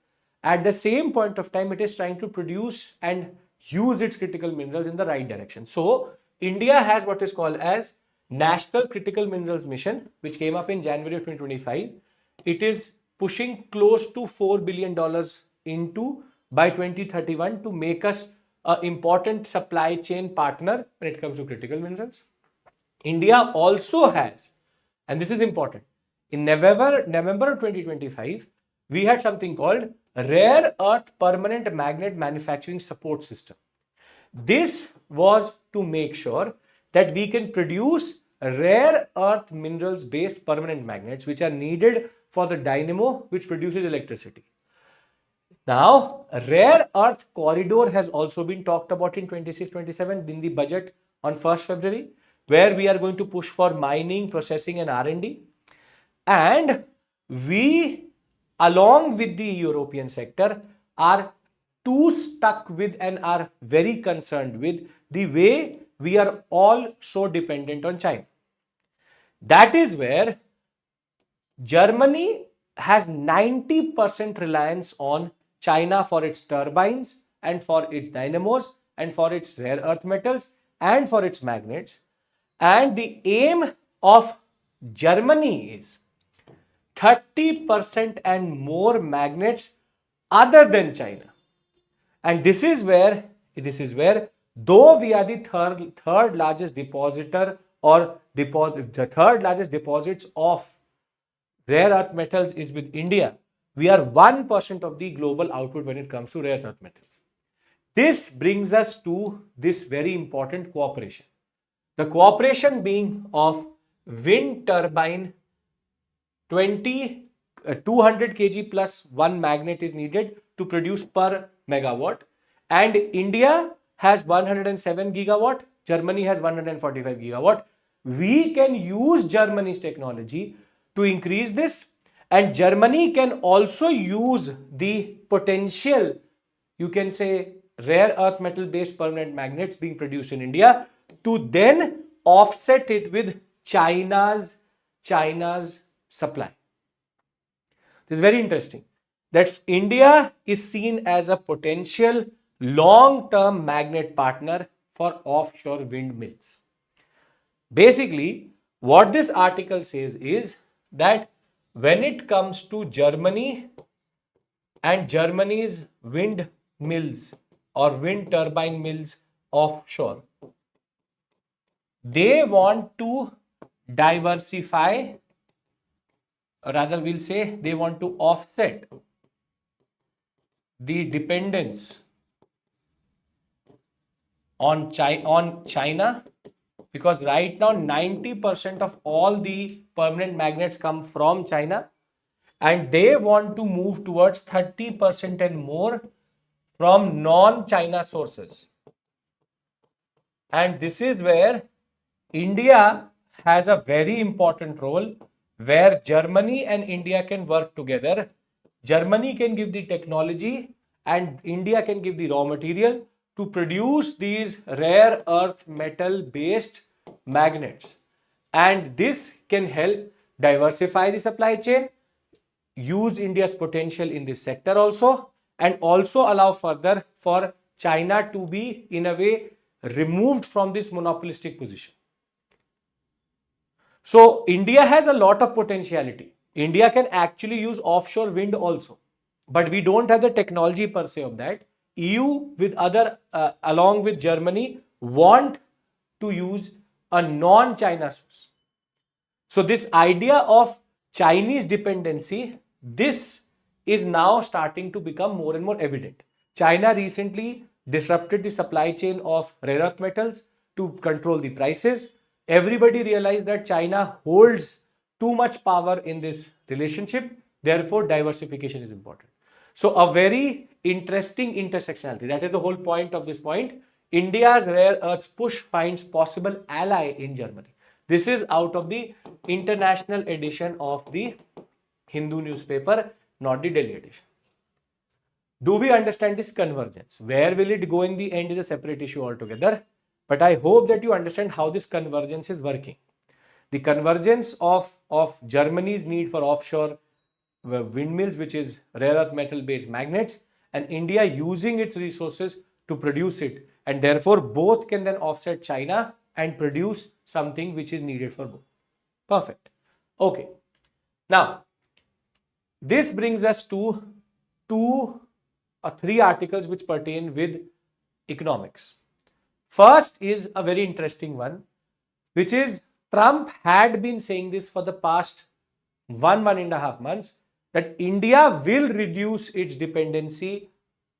At the same point of time, it is trying to produce and use its critical minerals in the right direction. So, India has what is called as National Critical Minerals Mission, which came up in January of 2025. It is pushing close to $4 billion into by 2031 to make us an important supply chain partner when it comes to critical minerals. India also has, and this is important, in November 2025, we had something called Rare Earth Permanent Magnet Manufacturing Support System. This was to make sure that we can produce rare earth minerals based permanent magnets which are needed for the dynamo which produces electricity. Now, rare earth corridor has also been talked about in 26-27 in the budget on 1st February, where we are going to push for mining, processing and R&D. And we along with the European sector, are too stuck with and are very concerned with the way we are all so dependent on China. That is where Germany has 90% reliance on China for its turbines and for its dynamos and for its rare earth metals and for its magnets. And the aim of Germany is 30% and more magnets other than China. And this is where though we are the third largest depositor or the third largest deposits of rare earth metals is with India, we are 1% of the global output when it comes to rare earth metals. This brings us to this very important cooperation. The cooperation being of wind turbine 200 kg plus one magnet is needed to produce per megawatt, and India has 107 gigawatt, Germany has 145 gigawatt. We can use Germany's technology to increase this, and Germany can also use the potential, you can say, rare earth metal based permanent magnets being produced in India to then offset it with China's supply. This is very interesting that India is seen as a potential long-term magnet partner for offshore windmills. Basically, what this article says is that when it comes to Germany and Germany's wind mills or wind turbine mills offshore, they want to diversify, or rather we'll say they want to offset the dependence on China, because right now 90% of all the permanent magnets come from China, and they want to move towards 30% and more from non-China sources. And this is where India has a very important role, where Germany and India can work together. Germany can give the technology and India can give the raw material to produce these rare earth metal based magnets. And this can help diversify the supply chain, use India's potential in this sector also, and also allow further for China to be in a way removed from this monopolistic position. So India has a lot of potentiality. India can actually use offshore wind also, but we don't have the technology per se of that. EU with other along with Germany want to use a non-China source. So this idea of Chinese dependency, this is now starting to become more and more evident. China recently disrupted the supply chain of rare earth metals to control the prices. Everybody realized that China holds too much power in this relationship. Therefore, diversification is important. So a very interesting intersectionality. That is the whole point of this point. India's rare earths push finds possible ally in Germany. This is out of the international edition of the Hindu newspaper, not the Delhi edition. Do we understand this convergence? Where will it go in the end is a separate issue altogether. But I hope that you understand how this convergence is working. The convergence of Germany's need for offshore windmills, which is rare earth metal based magnets, and India using its resources to produce it. And therefore, both can then offset China and produce something which is needed for both. Perfect. Okay. Now, this brings us to three articles which pertain with economics. First is a very interesting one, which is Trump had been saying this for the past 1.5 months, that India will reduce its dependency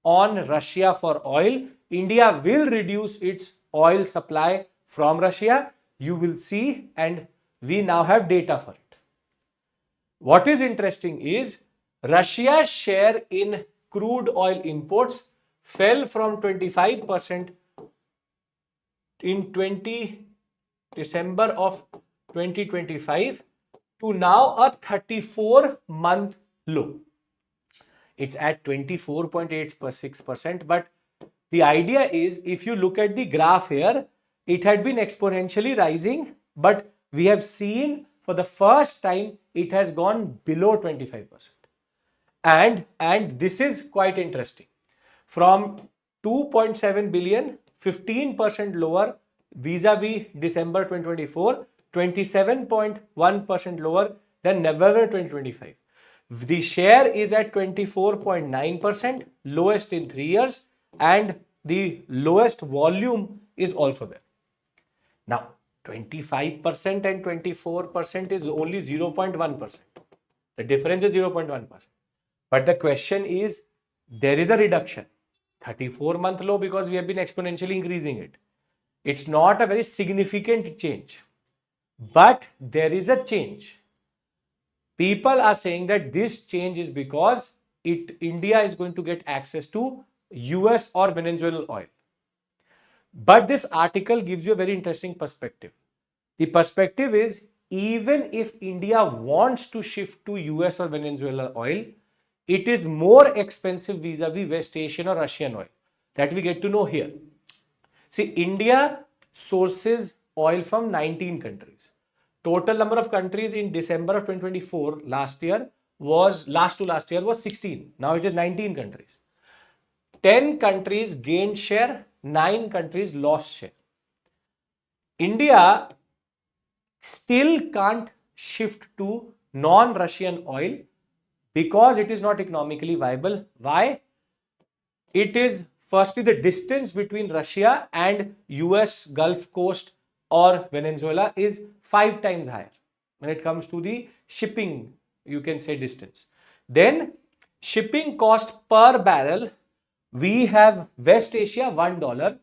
on Russia for oil. India will reduce its oil supply from Russia. You will see, and we now have data for it. What is interesting is Russia's share in crude oil imports fell from 25% in December of 2025 to now a 34-month low. It's at 24.86%. But the idea is, if you look at the graph here, it had been exponentially rising, but we have seen for the first time it has gone below 25%. And this is quite interesting. From 2.7 billion, 15% lower vis-a-vis December 2024, 27.1% lower than November 2025. The share is at 24.9%, lowest in 3 years, and the lowest volume is also there. Now, 25% and 24% is only 0.1%. The difference is 0.1%. But the question is, there is a reduction. 34-month low because we have been exponentially increasing it. It's not a very significant change, but there is a change. People are saying that this change is because India is going to get access to US or Venezuelan oil. But this article gives you a very interesting perspective. The perspective is, even if India wants to shift to US or Venezuela oil, it is more expensive vis-a-vis West Asian or Russian oil. That we get to know here. See, India sources oil from 19 countries. Total number of countries in December of 2024 last year was 16. Now it is 19 countries. 10 countries gained share, 9 countries lost share. India still can't shift to non-Russian oil because it is not economically viable. Why? It is firstly the distance between Russia and US Gulf Coast or Venezuela is 5 times higher when it comes to the shipping, you can say, distance. Then shipping cost per barrel, we have West Asia $1,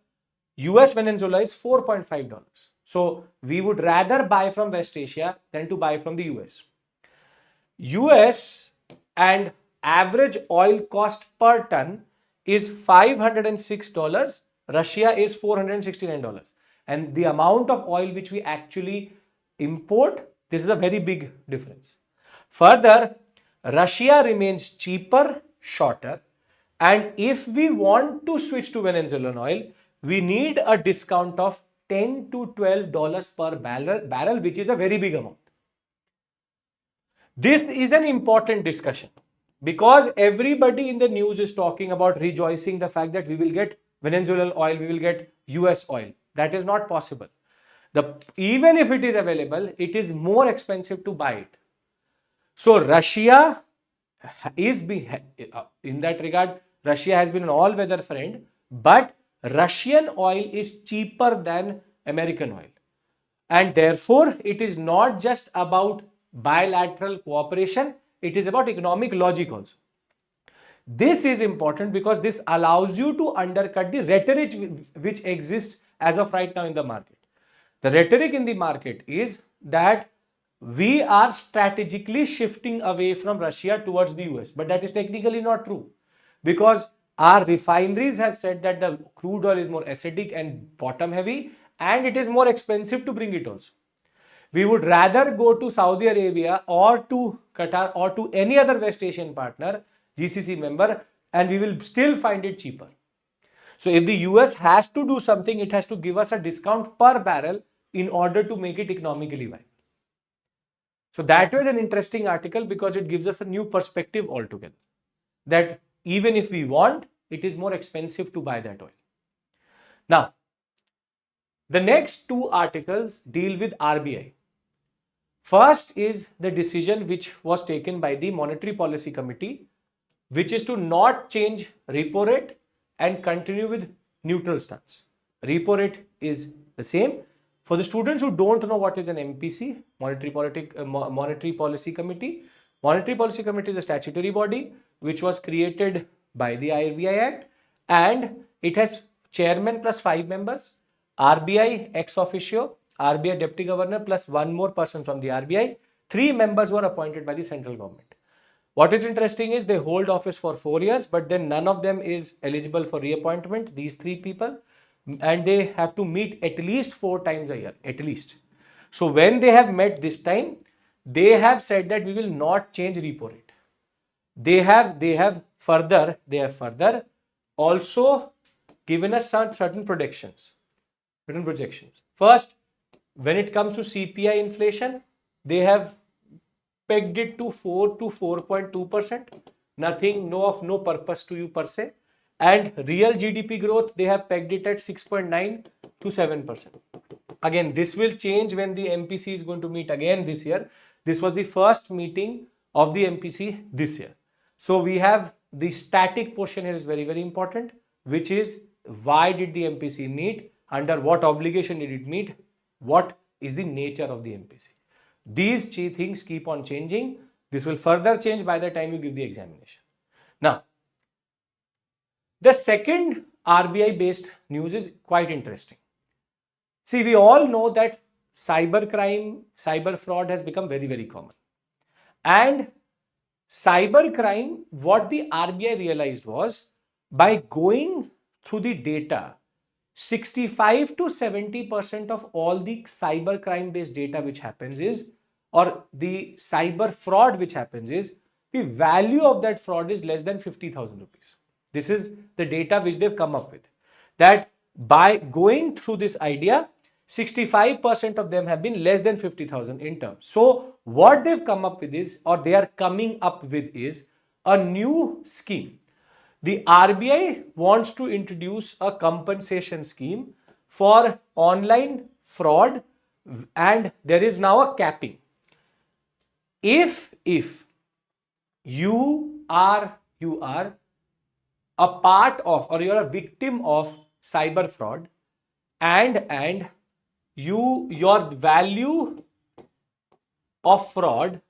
US Venezuela is $4.5. So we would rather buy from West Asia than to buy from the US. US and average oil cost per ton is $506, Russia is $469. And the amount of oil which we actually import, this is a very big difference. Further, Russia remains cheaper, shorter, and if we want to switch to Venezuelan oil, we need a discount of $10 to $12 per barrel, which is a very big amount. This is an important discussion because everybody in the news is talking about rejoicing the fact that we will get Venezuelan oil, we will get US oil. That is not possible. Even if it is available, it is more expensive to buy it. So Russia is, in that regard, Russia has been an all-weather friend, but Russian oil is cheaper than American oil. And therefore, it is not just about bilateral cooperation, it is about economic logic also. This is important because this allows you to undercut the rhetoric which exists as of right now in the market. The rhetoric in the market is that we are strategically shifting away from Russia towards the US, but that is technically not true because our refineries have said that the crude oil is more acidic and bottom heavy and it is more expensive to bring it also. We would rather go to Saudi Arabia or to Qatar or to any other West Asian partner, GCC member, and we will still find it cheaper. So if the US has to do something, it has to give us a discount per barrel in order to make it economically viable. So that was an interesting article because it gives us a new perspective altogether. That even if we want, it is more expensive to buy that oil. Now, the next two articles deal with RBI. First is the decision which was taken by the Monetary Policy Committee, which is to not change repo rate and continue with neutral stance. Repo rate is the same. For the students who don't know what is an MPC, Monetary Policy Committee, Monetary Policy Committee is a statutory body which was created by the RBI Act, and it has chairman plus 5 members, RBI ex officio, RBI deputy governor plus 1 more person from the RBI. 3 members were appointed by the central government. What is interesting is they hold office for 4 years, but then none of them is eligible for reappointment, these 3 people, and they have to meet at least 4 times a year, at least. So when they have met this time, they have said that we will not change repo rate. they have further also given us some certain projections. First, when it comes to CPI inflation, they have pegged it to 4 to 4.2%. Nothing, no purpose to you per se. And real GDP growth, they have pegged it at 6.9 to 7%. Again, this will change when the MPC is going to meet again this year. This was the first meeting of the MPC this year. So we have the static portion here is very, very important, which is why did the MPC meet? Under what obligation did it meet? What is the nature of the MPC? These things keep on changing. This will further change by the time you give the examination. Now, the second RBI based news is quite interesting. See, we all know that cybercrime, cyber fraud has become very, very common. And cybercrime, what the RBI realized was, by going through the data, 65 to 70% of all the cybercrime based data which happens is, or the cyber fraud which happens is, the value of that fraud is less than 50,000 rupees. This is the data which they've come up with. That by going through this idea, 65% of them have been less than 50,000 in terms. So what they've come up with is, or they are coming up with is, a new scheme. The RBI wants to introduce a compensation scheme for online fraud, and there is now a capping. If you are a part of, or you are a victim of cyber fraud, and your value of fraud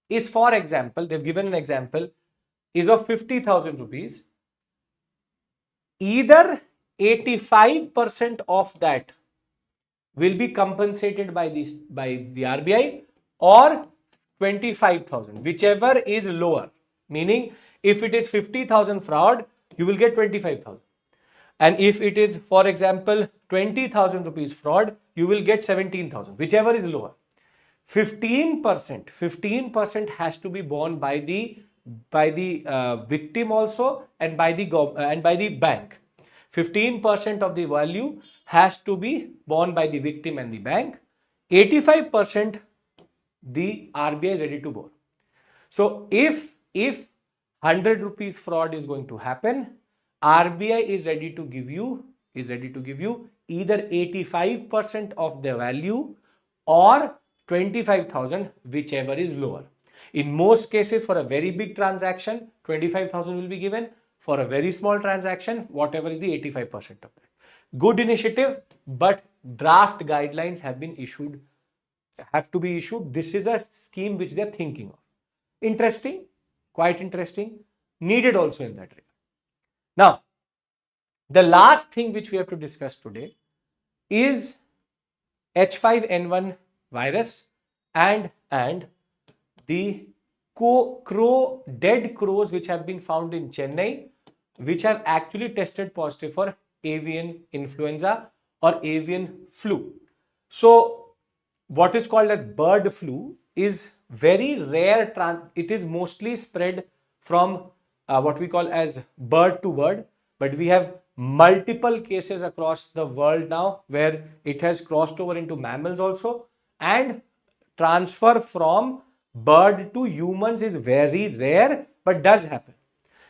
is, for example, they've given an example, is of 50,000 rupees, either 85% of that will be compensated by the RBI, or 25,000, whichever is lower. Meaning, if it is 50,000 fraud, you will get 25,000. And if it is, for example, 20,000 rupees fraud, you will get 17,000, whichever is lower. 15% has to be borne by the victim also, and by the bank. 15% of the value has to be borne by the victim and the bank. 85% the RBI is ready to bore. So if 100 rupees fraud is going to happen, RBI is ready to give you either 85% of the value or 25,000, whichever is lower. In most cases, for a very big transaction, 25,000 will be given. For a very small transaction, whatever is the 85% of that. Good initiative, but draft guidelines have to be issued. This is a scheme which they are thinking of. Interesting, quite interesting, needed also in that regard. Now, the last thing which we have to discuss today is H5N1 virus and the dead crows which have been found in Chennai, which have actually tested positive for avian influenza or avian flu. So what is called as bird flu is very rare. It is mostly spread from what we call as bird to bird, but we have multiple cases across the world now where it has crossed over into mammals also, and transfer from bird to humans is very rare, but does happen.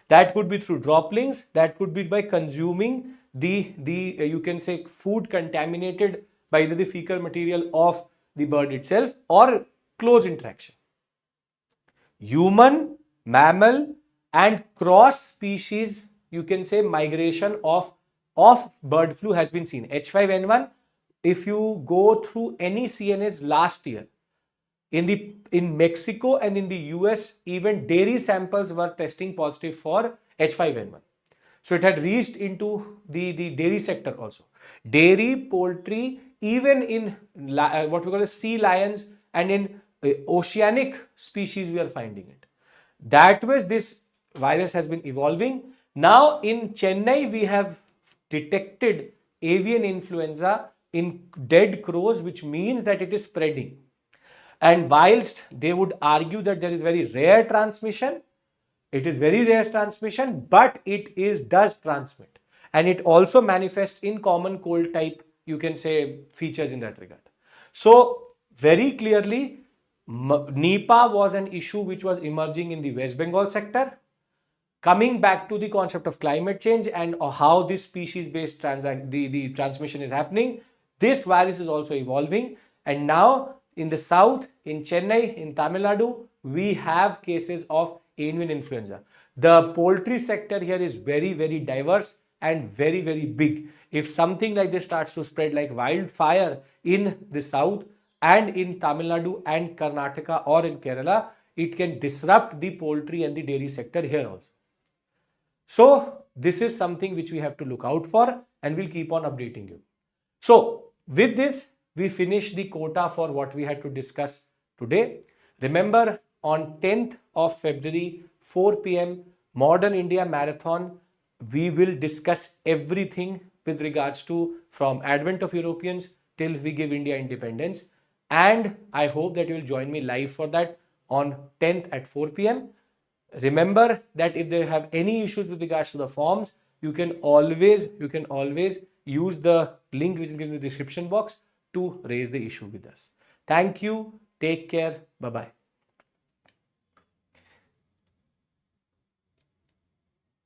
That could be through droppings, that could be by consuming the you can say food contaminated by the fecal material of the bird itself, or close interaction. Human, mammal and cross species, you can say, migration of bird flu has been seen. H5N1, if you go through any CNAs last year, in Mexico and in the US, even dairy samples were testing positive for H5N1. So it had reached into the dairy sector also. Dairy, poultry, even in what we call as sea lions and in oceanic species, we are finding it. That way, this virus has been evolving. Now in Chennai, we have detected avian influenza in dead crows, which means that it is spreading. And whilst they would argue that there is very rare transmission, It is very rare transmission, but does transmit. And it also manifests in common cold type, you can say, features in that regard. So, very clearly, Nipah was an issue which was emerging in the West Bengal sector. Coming back to the concept of climate change and how this species-based the transmission is happening, this virus is also evolving. And now in the south, in Chennai, in Tamil Nadu, we have cases of avian influenza. The poultry sector here is very, very diverse and very, very big. If something like this starts to spread like wildfire in the south and in Tamil Nadu and Karnataka or in Kerala, it can disrupt the poultry and the dairy sector here also. So this is something which we have to look out for, and we'll keep on updating you. So with this, we finish the quota for what we had to discuss today. Remember, on 10th of February, 4 p.m, Modern India Marathon, we will discuss everything with regards to from advent of Europeans till we give India independence. And I hope that you will join me live for that on 10th at 4 p.m. Remember that if they have any issues with regards to the forms, you can always use the link which is given in the description box to raise the issue with us. Thank you. Take care. Bye-bye.